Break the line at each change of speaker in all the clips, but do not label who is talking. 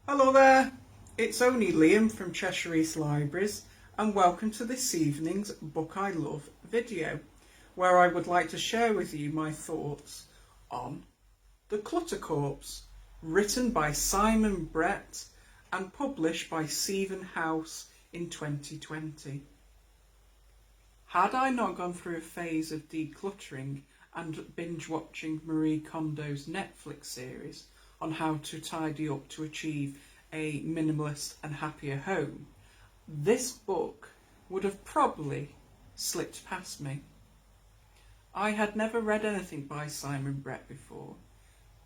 Hello there, it's only Liam from Cheshire East Libraries and welcome to this evening's Book I Love video, where I would like to share with you my thoughts on The Clutter Corpse, written by Simon Brett and published by Stephen House in 2020. Had I not gone through a phase of decluttering and binge watching Marie Kondo's Netflix series on how to tidy up to achieve a minimalist and happier home, this book would have probably slipped past me. I had never read anything by Simon Brett before,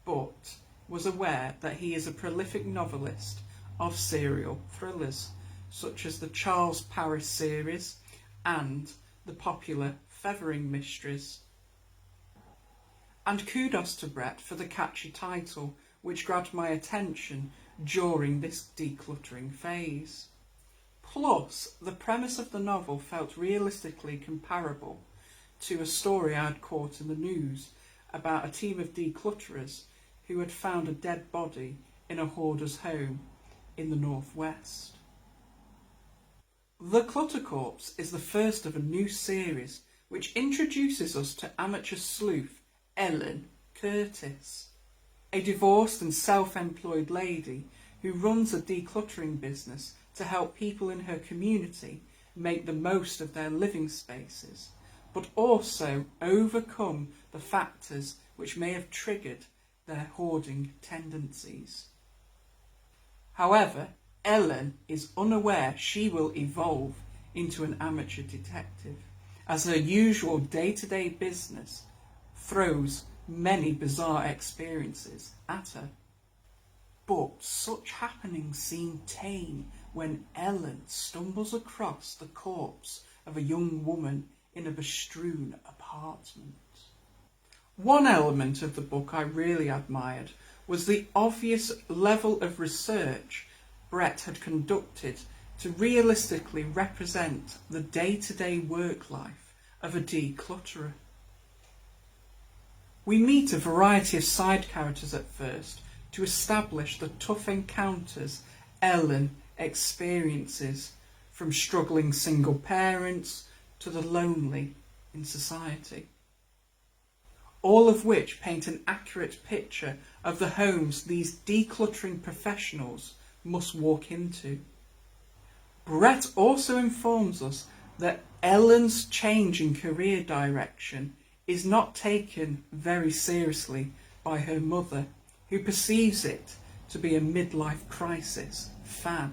but was aware that he is a prolific novelist of serial thrillers, such as the Charles Paris series and the popular Feathering mysteries. And kudos to Brett for the catchy title, which grabbed my attention during this decluttering phase. Plus, the premise of the novel felt realistically comparable to a story I'd caught in the news about a team of declutterers who had found a dead body in a hoarder's home in the northwest. The Clutter Corpse is the first of a new series which introduces us to amateur sleuth Ellen Curtis, a divorced and self-employed lady who runs a decluttering business to help people in her community make the most of their living spaces, but also overcome the factors which may have triggered their hoarding tendencies. However, Ellen is unaware she will evolve into an amateur detective, as her usual day-to-day business throws many bizarre experiences at her. But such happenings seem tame when Ellen stumbles across the corpse of a young woman in a bestrewn apartment. One element of the book I really admired was the obvious level of research Brett had conducted to realistically represent the day-to-day work life of a declutterer. We meet a variety of side characters at first to establish the tough encounters Ellen experiences, from struggling single parents to the lonely in society, all of which paint an accurate picture of the homes these decluttering professionals must walk into. Brett also informs us that Ellen's change in career direction is not taken very seriously by her mother, who perceives it to be a midlife crisis fad.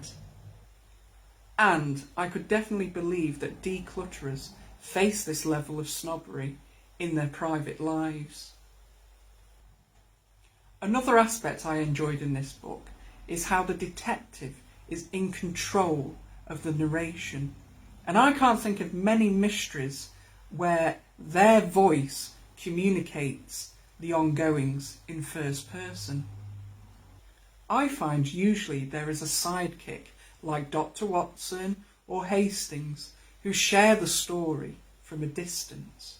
And I could definitely believe that declutterers face this level of snobbery in their private lives. Another aspect I enjoyed in this book is how the detective is in control of the narration, and I can't think of many mysteries where their voice communicates the ongoings in first person. I find usually there is a sidekick like Dr. Watson or Hastings who share the story from a distance.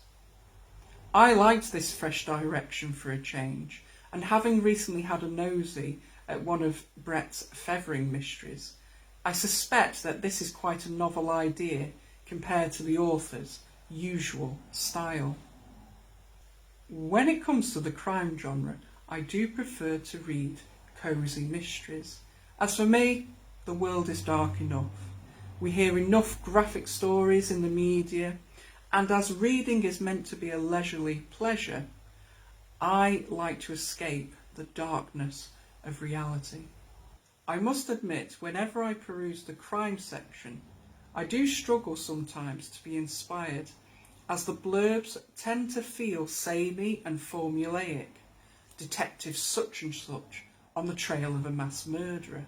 I liked this fresh direction for a change, and having recently had a nosy at one of Brett's Feathering mysteries, I suspect that this is quite a novel idea compared to the author's usual style. When it comes to the crime genre, I do prefer to read cosy mysteries. As for me, the world is dark enough. We hear enough graphic stories in the media, and as reading is meant to be a leisurely pleasure, I like to escape the darkness of reality. I must admit, whenever I peruse the crime section, I do struggle sometimes to be inspired, as the blurbs tend to feel samey and formulaic. Detective such and such on the trail of a mass murderer.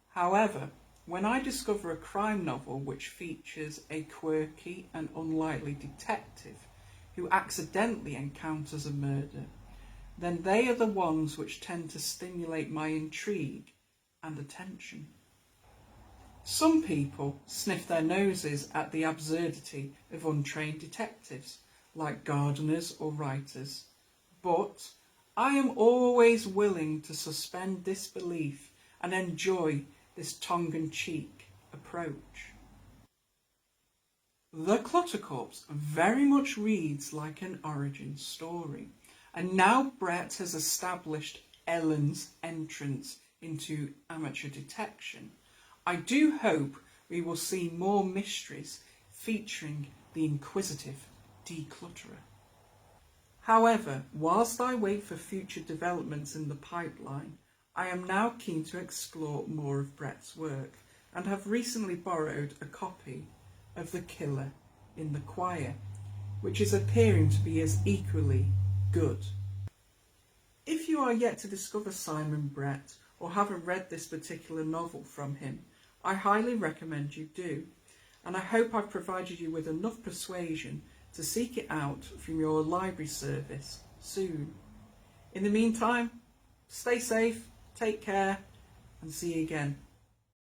However, when I discover a crime novel which features a quirky and unlikely detective who accidentally encounters a murder, then they are the ones which tend to stimulate my intrigue and attention. Some people sniff their noses at the absurdity of untrained detectives, like gardeners or writers, but I am always willing to suspend disbelief and enjoy this tongue-in-cheek approach. The Clutter Corpse very much reads like an origin story, and now Brett has established Ellen's entrance into amateur detection. I do hope we will see more mysteries featuring the inquisitive declutterer. However, whilst I wait for future developments in the pipeline, I am now keen to explore more of Brett's work and have recently borrowed a copy of The Killer in the Choir, which is appearing to be as equally good. If you are yet to discover Simon Brett or haven't read this particular novel from him, I highly recommend you do, and I hope I've provided you with enough persuasion to seek it out from your library service soon. In the meantime, stay safe, take care, and see you again.